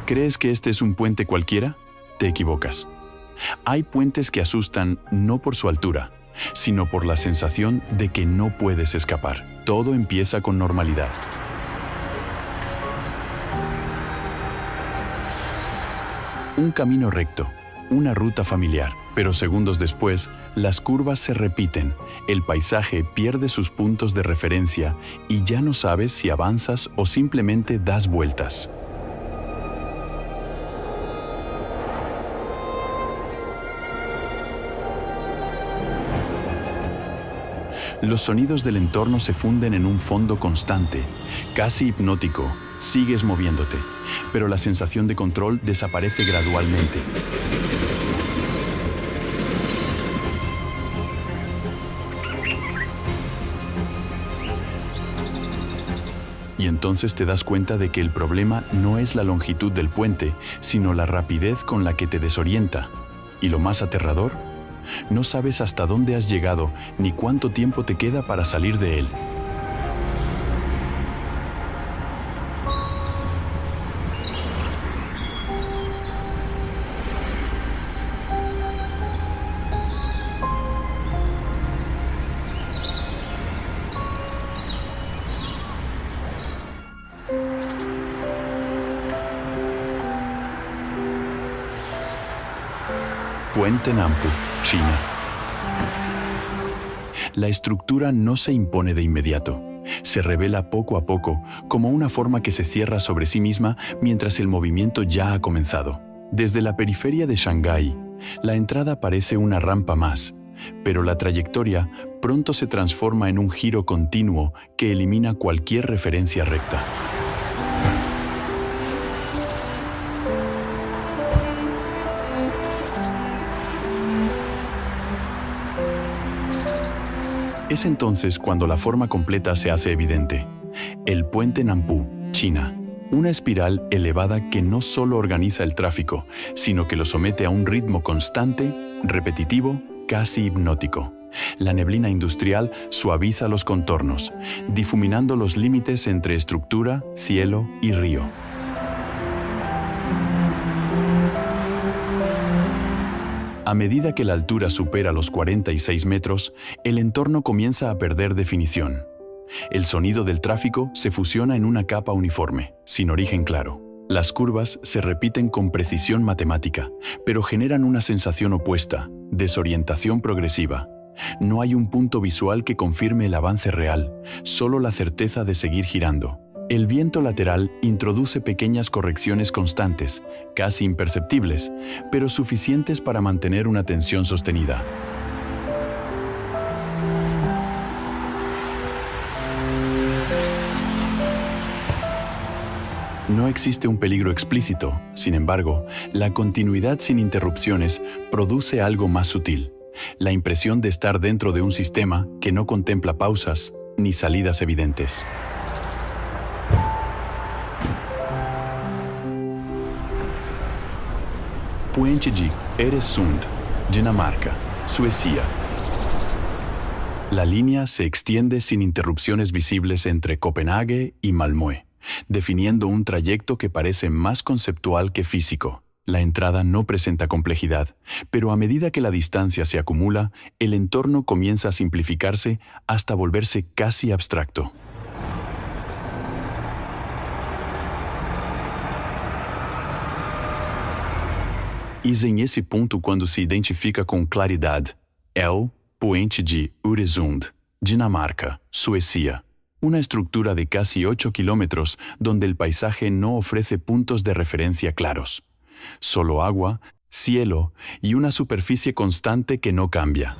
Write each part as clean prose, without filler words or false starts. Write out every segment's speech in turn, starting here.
¿Crees que este es un puente cualquiera? Te equivocas. Hay puentes que asustan no por su altura, sino por la sensación de que no puedes escapar. Todo empieza con normalidad. Un camino recto, una ruta familiar, pero segundos después, las curvas se repiten, el paisaje pierde sus puntos de referencia y ya no sabes si avanzas o simplemente das vueltas. Los sonidos del entorno se funden en un fondo constante, casi hipnótico. Sigues moviéndote, pero la sensación de control desaparece gradualmente. Y entonces te das cuenta de que el problema no es la longitud del puente, sino la rapidez con la que te desorienta. Y lo más aterrador, no sabes hasta dónde has llegado ni cuánto tiempo te queda para salir de él. Puente Nampu, China. La estructura no se impone de inmediato. Se revela poco a poco, como una forma que se cierra sobre sí misma mientras el movimiento ya ha comenzado. Desde la periferia de Shanghái, la entrada parece una rampa más, pero la trayectoria pronto se transforma en un giro continuo que elimina cualquier referencia recta. Es entonces cuando la forma completa se hace evidente. El puente Nampu, China. Una espiral elevada que no solo organiza el tráfico, sino que lo somete a un ritmo constante, repetitivo, casi hipnótico. La neblina industrial suaviza los contornos, difuminando los límites entre estructura, cielo y río. A medida que la altura supera los 46 metros, el entorno comienza a perder definición. El sonido del tráfico se fusiona en una capa uniforme, sin origen claro. Las curvas se repiten con precisión matemática, pero generan una sensación opuesta, desorientación progresiva. No hay un punto visual que confirme el avance real, solo la certeza de seguir girando. El viento lateral introduce pequeñas correcciones constantes, casi imperceptibles, pero suficientes para mantener una tensión sostenida. No existe un peligro explícito, sin embargo, la continuidad sin interrupciones produce algo más sutil, la impresión de estar dentro de un sistema que no contempla pausas ni salidas evidentes. Puente de Øresund, Dinamarca, Suecia. La línea se extiende sin interrupciones visibles entre Copenhague y Malmö, definiendo un trayecto que parece más conceptual que físico. La entrada no presenta complejidad, pero a medida que la distancia se acumula, el entorno comienza a simplificarse hasta volverse casi abstracto. E em esse ponto, quando se identifica com claridade, é o Puente de Øresund, Dinamarca, Suecia. Una estructura de casi 8 kilómetros donde el paisaje no ofrece puntos de referencia claros. Solo agua, cielo y una superficie constante que no cambia.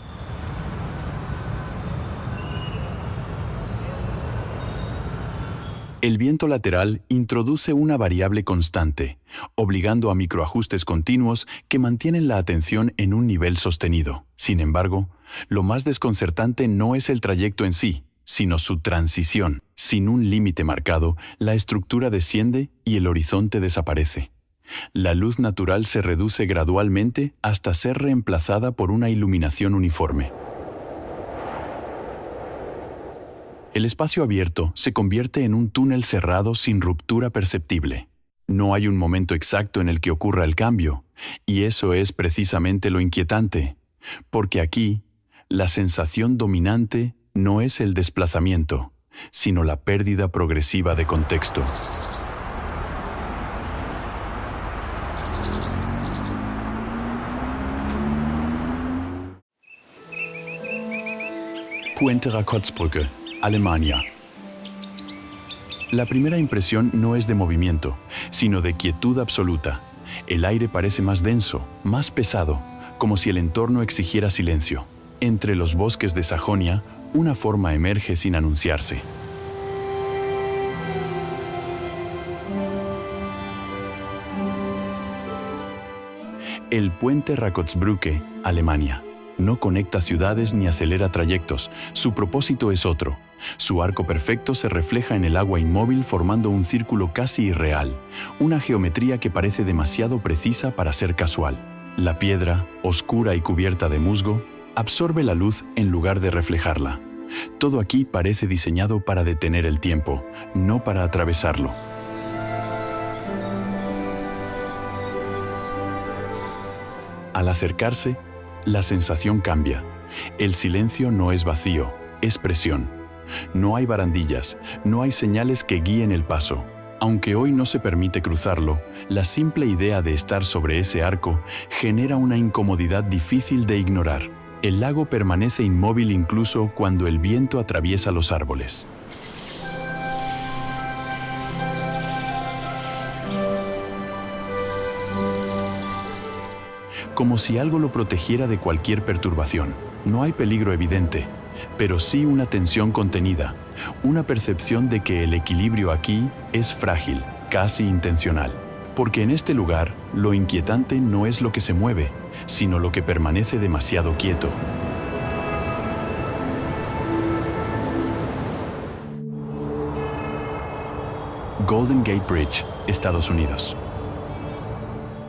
El viento lateral introduce una variable constante, obligando a microajustes continuos que mantienen la atención en un nivel sostenido. Sin embargo, lo más desconcertante no es el trayecto en sí, sino su transición. Sin un límite marcado, la estructura desciende y el horizonte desaparece. La luz natural se reduce gradualmente hasta ser reemplazada por una iluminación uniforme. El espacio abierto se convierte en un túnel cerrado sin ruptura perceptible. No hay un momento exacto en el que ocurra el cambio, y eso es precisamente lo inquietante, porque aquí, la sensación dominante no es el desplazamiento, sino la pérdida progresiva de contexto. Puente Rakotsbrücke, Alemania. La primera impresión no es de movimiento, sino de quietud absoluta. El aire parece más denso, más pesado, como si el entorno exigiera silencio. Entre los bosques de Sajonia, una forma emerge sin anunciarse. El puente Rakotsbrücke, Alemania. No conecta ciudades ni acelera trayectos, su propósito es otro. Su arco perfecto se refleja en el agua inmóvil formando un círculo casi irreal, una geometría que parece demasiado precisa para ser casual. La piedra, oscura y cubierta de musgo, absorbe la luz en lugar de reflejarla. Todo aquí parece diseñado para detener el tiempo, no para atravesarlo. Al acercarse, la sensación cambia. El silencio no es vacío, es presión. No hay barandillas, no hay señales que guíen el paso. Aunque hoy no se permite cruzarlo, la simple idea de estar sobre ese arco genera una incomodidad difícil de ignorar. El lago permanece inmóvil incluso cuando el viento atraviesa los árboles. Como si algo lo protegiera de cualquier perturbación. No hay peligro evidente, pero sí una tensión contenida, una percepción de que el equilibrio aquí es frágil, casi intencional. Porque en este lugar, lo inquietante no es lo que se mueve, sino lo que permanece demasiado quieto. Golden Gate Bridge, Estados Unidos.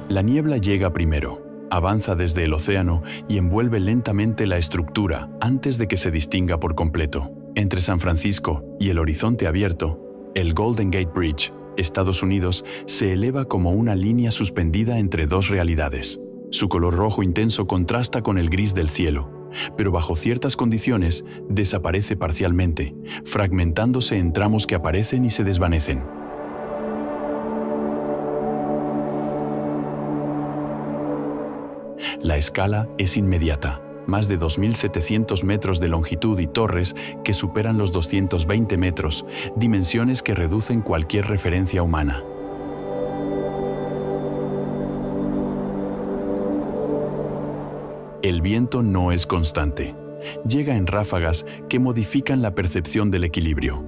La niebla llega primero. Avanza desde el océano y envuelve lentamente la estructura antes de que se distinga por completo. Entre San Francisco y el horizonte abierto, el Golden Gate Bridge, Estados Unidos, se eleva como una línea suspendida entre dos realidades. Su color rojo intenso contrasta con el gris del cielo, pero bajo ciertas condiciones desaparece parcialmente, fragmentándose en tramos que aparecen y se desvanecen. La escala es inmediata, más de 2.700 metros de longitud y torres que superan los 220 metros, dimensiones que reducen cualquier referencia humana. El viento no es constante. Llega en ráfagas que modifican la percepción del equilibrio.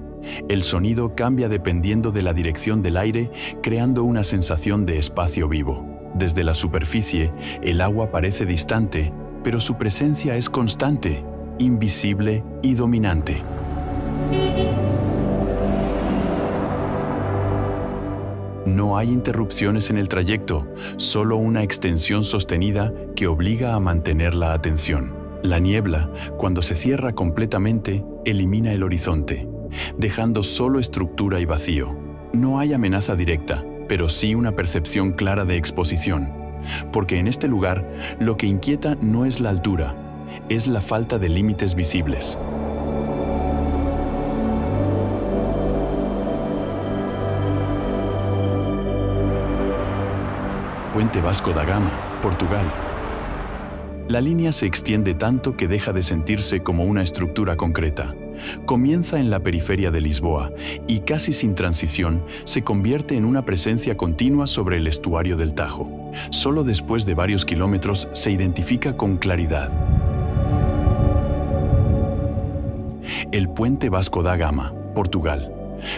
El sonido cambia dependiendo de la dirección del aire, creando una sensación de espacio vivo. Desde la superficie, el agua parece distante, pero su presencia es constante, invisible y dominante. No hay interrupciones en el trayecto, solo una extensión sostenida que obliga a mantener la atención. La niebla, cuando se cierra completamente, elimina el horizonte, dejando solo estructura y vacío. No hay amenaza directa, pero sí una percepción clara de exposición, porque en este lugar lo que inquieta no es la altura, es la falta de límites visibles. Puente Vasco da Gama, Portugal. La línea se extiende tanto que deja de sentirse como una estructura concreta. Comienza en la periferia de Lisboa y casi sin transición se convierte en una presencia continua sobre el estuario del Tajo. Solo después de varios kilómetros se identifica con claridad. El Puente Vasco da Gama, Portugal.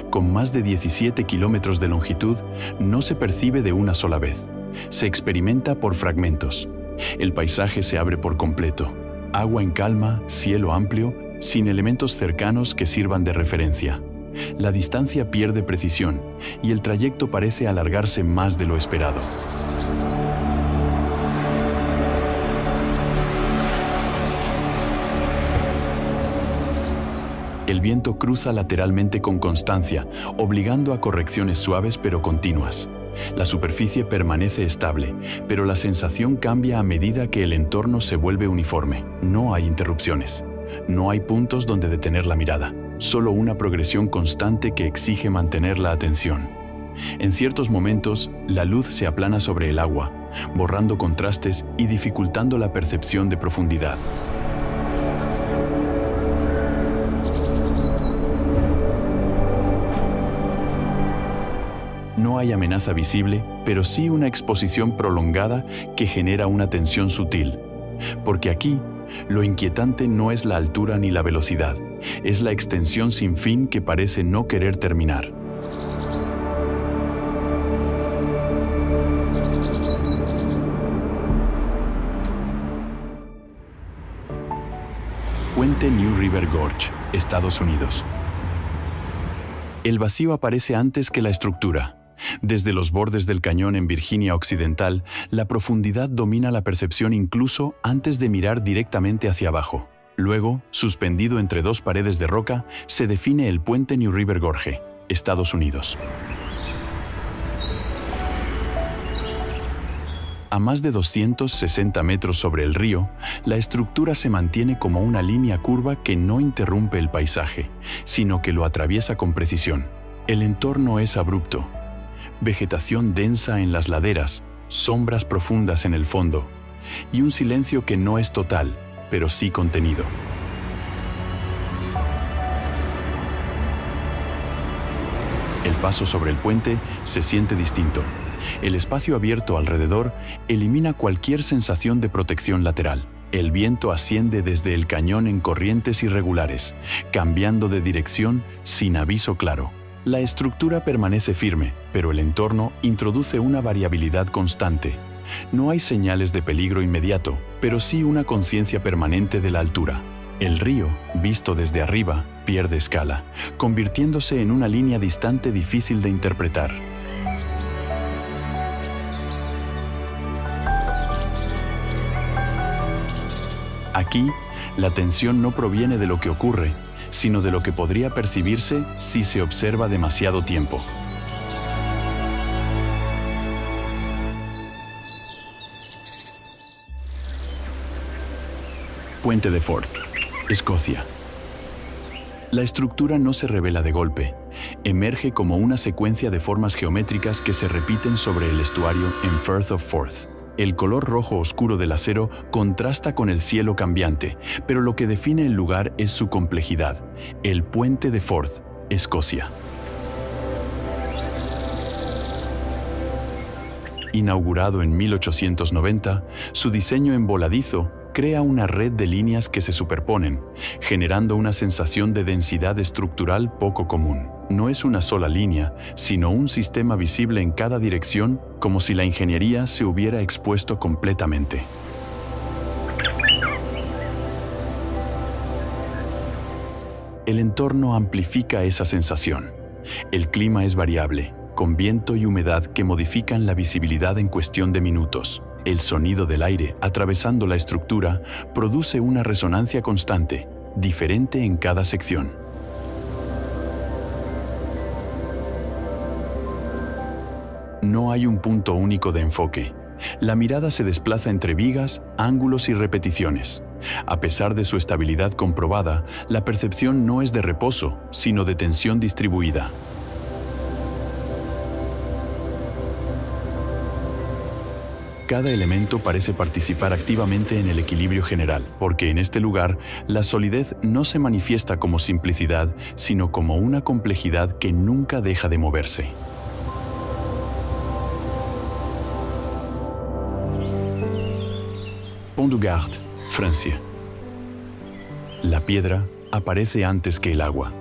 Con más de 17 kilómetros de longitud, no se percibe de una sola vez. Se experimenta por fragmentos. El paisaje se abre por completo. Agua en calma, cielo amplio, sin elementos cercanos que sirvan de referencia. La distancia pierde precisión y el trayecto parece alargarse más de lo esperado. El viento cruza lateralmente con constancia, obligando a correcciones suaves pero continuas. La superficie permanece estable, pero la sensación cambia a medida que el entorno se vuelve uniforme. No hay interrupciones. No hay puntos donde detener la mirada. Solo una progresión constante que exige mantener la atención. En ciertos momentos, la luz se aplana sobre el agua, borrando contrastes y dificultando la percepción de profundidad. No hay amenaza visible, pero sí una exposición prolongada que genera una tensión sutil. Porque aquí, lo inquietante no es la altura ni la velocidad, es la extensión sin fin que parece no querer terminar. Puente New River Gorge, Estados Unidos. El vacío aparece antes que la estructura. Desde los bordes del cañón en Virginia Occidental, la profundidad domina la percepción incluso antes de mirar directamente hacia abajo. Luego, suspendido entre dos paredes de roca, se define el puente New River Gorge, Estados Unidos. A más de 260 metros sobre el río, la estructura se mantiene como una línea curva que no interrumpe el paisaje, sino que lo atraviesa con precisión. El entorno es abrupto. Vegetación densa en las laderas, sombras profundas en el fondo, y un silencio que no es total, pero sí contenido. El paso sobre el puente se siente distinto. El espacio abierto alrededor elimina cualquier sensación de protección lateral. El viento asciende desde el cañón en corrientes irregulares, cambiando de dirección sin aviso claro. La estructura permanece firme, pero el entorno introduce una variabilidad constante. No hay señales de peligro inmediato, pero sí una conciencia permanente de la altura. El río, visto desde arriba, pierde escala, convirtiéndose en una línea distante difícil de interpretar. Aquí, la tensión no proviene de lo que ocurre, sino de lo que podría percibirse si se observa demasiado tiempo. Puente de Forth, Escocia. La estructura no se revela de golpe, emerge como una secuencia de formas geométricas que se repiten sobre el estuario en Firth of Forth. El color rojo oscuro del acero contrasta con el cielo cambiante, pero lo que define el lugar es su complejidad, el Puente de Forth, Escocia. Inaugurado en 1890, su diseño en voladizo crea una red de líneas que se superponen, generando una sensación de densidad estructural poco común. No es una sola línea, sino un sistema visible en cada dirección, como si la ingeniería se hubiera expuesto completamente. El entorno amplifica esa sensación. El clima es variable, con viento y humedad que modifican la visibilidad en cuestión de minutos. El sonido del aire atravesando la estructura produce una resonancia constante, diferente en cada sección. No hay un punto único de enfoque. La mirada se desplaza entre vigas, ángulos y repeticiones. A pesar de su estabilidad comprobada, la percepción no es de reposo, sino de tensión distribuida. Cada elemento parece participar activamente en el equilibrio general, porque en este lugar, la solidez no se manifiesta como simplicidad, sino como una complejidad que nunca deja de moverse. Pont du Gard, Francia. La piedra aparece antes que el agua.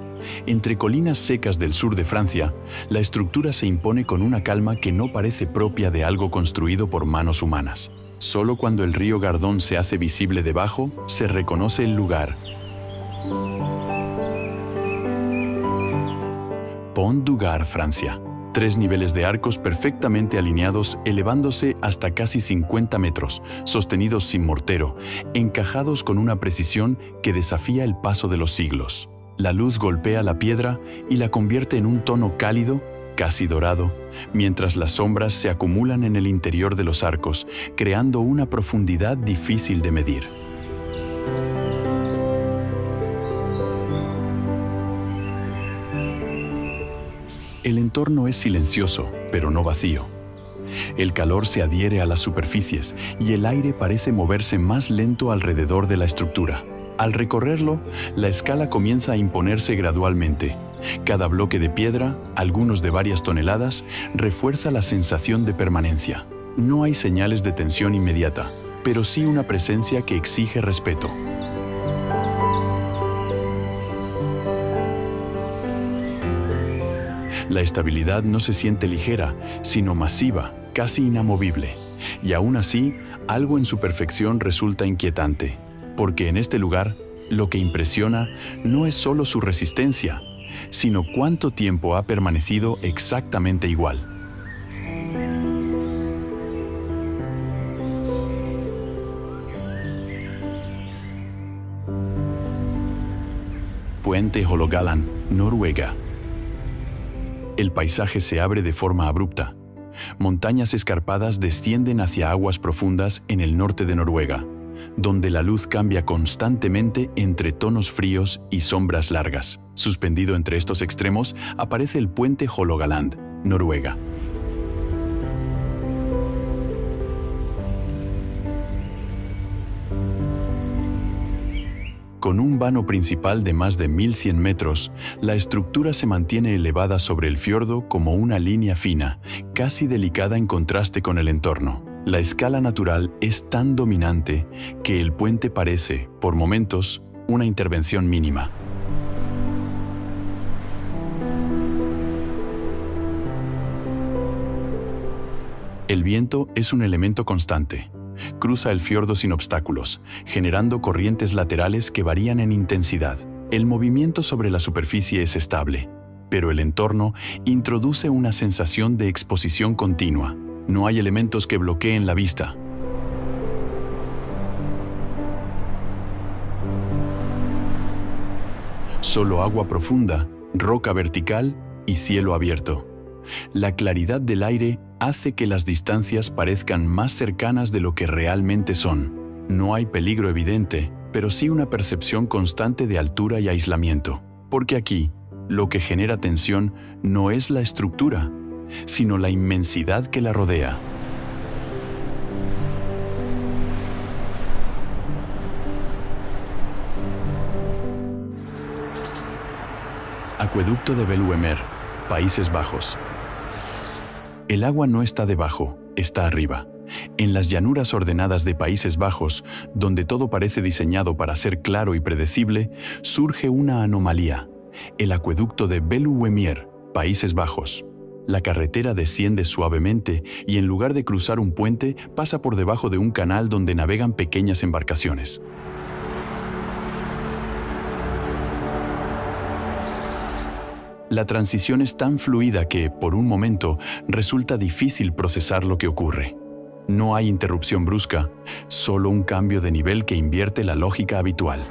Entre colinas secas del sur de Francia, la estructura se impone con una calma que no parece propia de algo construido por manos humanas. Solo cuando el río Gardon se hace visible debajo, se reconoce el lugar. Pont du Gard, Francia. 3 niveles de arcos perfectamente alineados, elevándose hasta casi 50 metros, sostenidos sin mortero, encajados con una precisión que desafía el paso de los siglos. La luz golpea la piedra y la convierte en un tono cálido, casi dorado, mientras las sombras se acumulan en el interior de los arcos, creando una profundidad difícil de medir. El entorno es silencioso, pero no vacío. El calor se adhiere a las superficies y el aire parece moverse más lento alrededor de la estructura. Al recorrerlo, la escala comienza a imponerse gradualmente. Cada bloque de piedra, algunos de varias toneladas, refuerza la sensación de permanencia. No hay señales de tensión inmediata, pero sí una presencia que exige respeto. La estabilidad no se siente ligera, sino masiva, casi inamovible. Y aún así, algo en su perfección resulta inquietante, porque en este lugar, lo que impresiona no es solo su resistencia, sino cuánto tiempo ha permanecido exactamente igual. Puente Hålogaland, Noruega. El paisaje se abre de forma abrupta. Montañas escarpadas descienden hacia aguas profundas en el norte de Noruega, donde la luz cambia constantemente entre tonos fríos y sombras largas. Suspendido entre estos extremos aparece el puente Hålogaland, Noruega. Con un vano principal de más de 1100 metros, la estructura se mantiene elevada sobre el fiordo como una línea fina, casi delicada en contraste con el entorno. La escala natural es tan dominante que el puente parece, por momentos, una intervención mínima. El viento es un elemento constante. Cruza el fiordo sin obstáculos, generando corrientes laterales que varían en intensidad. El movimiento sobre la superficie es estable, pero el entorno introduce una sensación de exposición continua. No hay elementos que bloqueen la vista. Solo agua profunda, roca vertical y cielo abierto. La claridad del aire hace que las distancias parezcan más cercanas de lo que realmente son. No hay peligro evidente, pero sí una percepción constante de altura y aislamiento. Porque aquí, lo que genera tensión no es la estructura, sino la inmensidad que la rodea. Acueducto de Belluemer, Países Bajos. El agua no está debajo, está arriba. En las llanuras ordenadas de Países Bajos, donde todo parece diseñado para ser claro y predecible, surge una anomalía: el acueducto de Belluemer, Países Bajos. La carretera desciende suavemente y en lugar de cruzar un puente, pasa por debajo de un canal donde navegan pequeñas embarcaciones. La transición es tan fluida que, por un momento, resulta difícil procesar lo que ocurre. No hay interrupción brusca, solo un cambio de nivel que invierte la lógica habitual.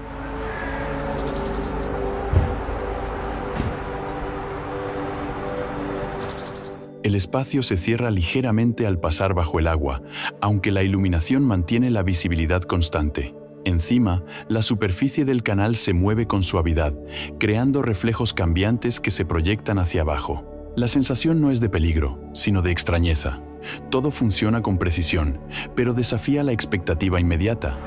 El espacio se cierra ligeramente al pasar bajo el agua, aunque la iluminación mantiene la visibilidad constante. Encima, la superficie del canal se mueve con suavidad, creando reflejos cambiantes que se proyectan hacia abajo. La sensación no es de peligro, sino de extrañeza. Todo funciona con precisión, pero desafía la expectativa inmediata.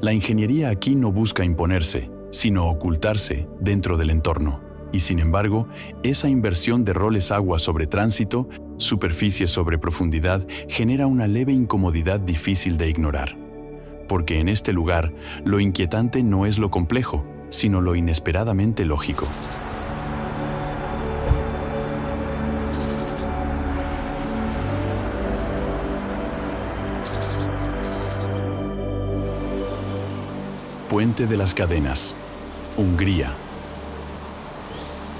La ingeniería aquí no busca imponerse, sino ocultarse dentro del entorno. Y sin embargo, esa inversión de roles agua sobre tránsito, superficie sobre profundidad, genera una leve incomodidad difícil de ignorar. Porque en este lugar, lo inquietante no es lo complejo, sino lo inesperadamente lógico. Puente de las Cadenas, Hungría.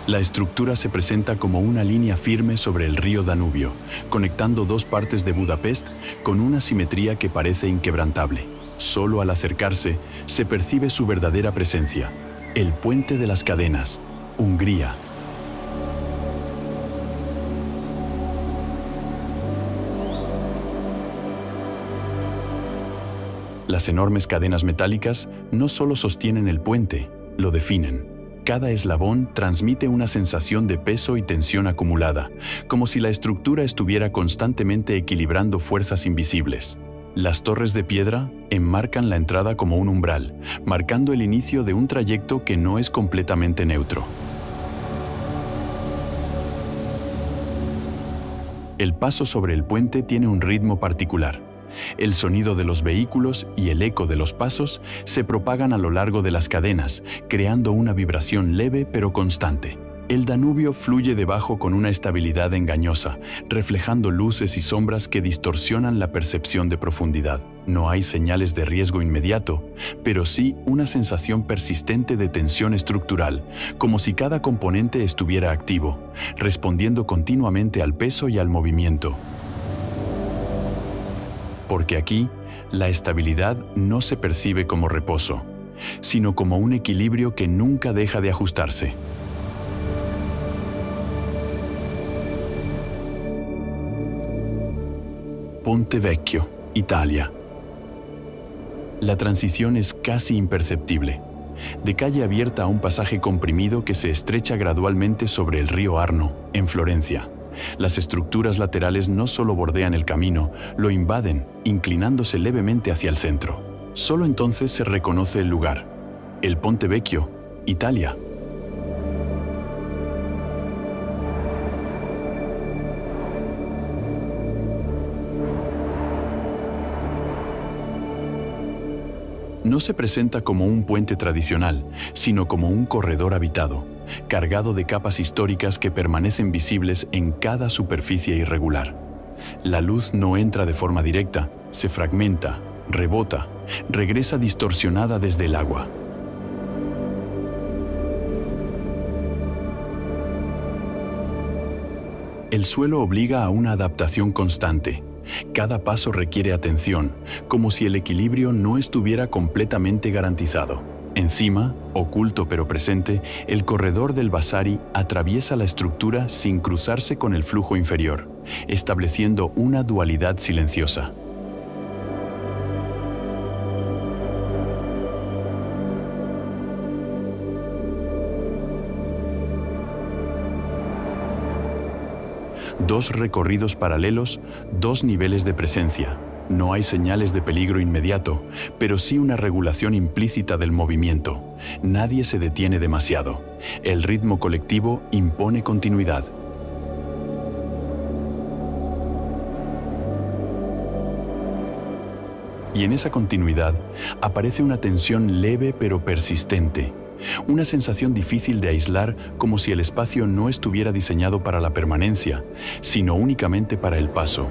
La estructura se presenta como una línea firme sobre el río Danubio, conectando dos partes de Budapest con una simetría que parece inquebrantable. Solo al acercarse se percibe su verdadera presencia. El Puente de las Cadenas, Hungría. Las enormes cadenas metálicas no solo sostienen el puente, lo definen. Cada eslabón transmite una sensación de peso y tensión acumulada, como si la estructura estuviera constantemente equilibrando fuerzas invisibles. Las torres de piedra enmarcan la entrada como un umbral, marcando el inicio de un trayecto que no es completamente neutro. El paso sobre el puente tiene un ritmo particular. El sonido de los vehículos y el eco de los pasos se propagan a lo largo de las cadenas, creando una vibración leve pero constante. El Danubio fluye debajo con una estabilidad engañosa, reflejando luces y sombras que distorsionan la percepción de profundidad. No hay señales de riesgo inmediato, pero sí una sensación persistente de tensión estructural, como si cada componente estuviera activo, respondiendo continuamente al peso y al movimiento. Porque aquí, la estabilidad no se percibe como reposo, sino como un equilibrio que nunca deja de ajustarse. Ponte Vecchio, Italia. La transición es casi imperceptible. De calle abierta a un pasaje comprimido que se estrecha gradualmente sobre el río Arno, en Florencia. Las estructuras laterales no solo bordean el camino, lo invaden, inclinándose levemente hacia el centro. Solo entonces se reconoce el lugar. El Ponte Vecchio, Italia. No se presenta como un puente tradicional, sino como un corredor habitado, cargado de capas históricas que permanecen visibles en cada superficie irregular. La luz no entra de forma directa, se fragmenta, rebota, regresa distorsionada desde el agua. El suelo obliga a una adaptación constante. Cada paso requiere atención, como si el equilibrio no estuviera completamente garantizado. Encima, oculto pero presente, el corredor del Vasari atraviesa la estructura sin cruzarse con el flujo inferior, estableciendo una dualidad silenciosa. Dos recorridos paralelos, dos niveles de presencia. No hay señales de peligro inmediato, pero sí una regulación implícita del movimiento. Nadie se detiene demasiado. El ritmo colectivo impone continuidad. Y en esa continuidad aparece una tensión leve pero persistente. Una sensación difícil de aislar, como si el espacio no estuviera diseñado para la permanencia, sino únicamente para el paso.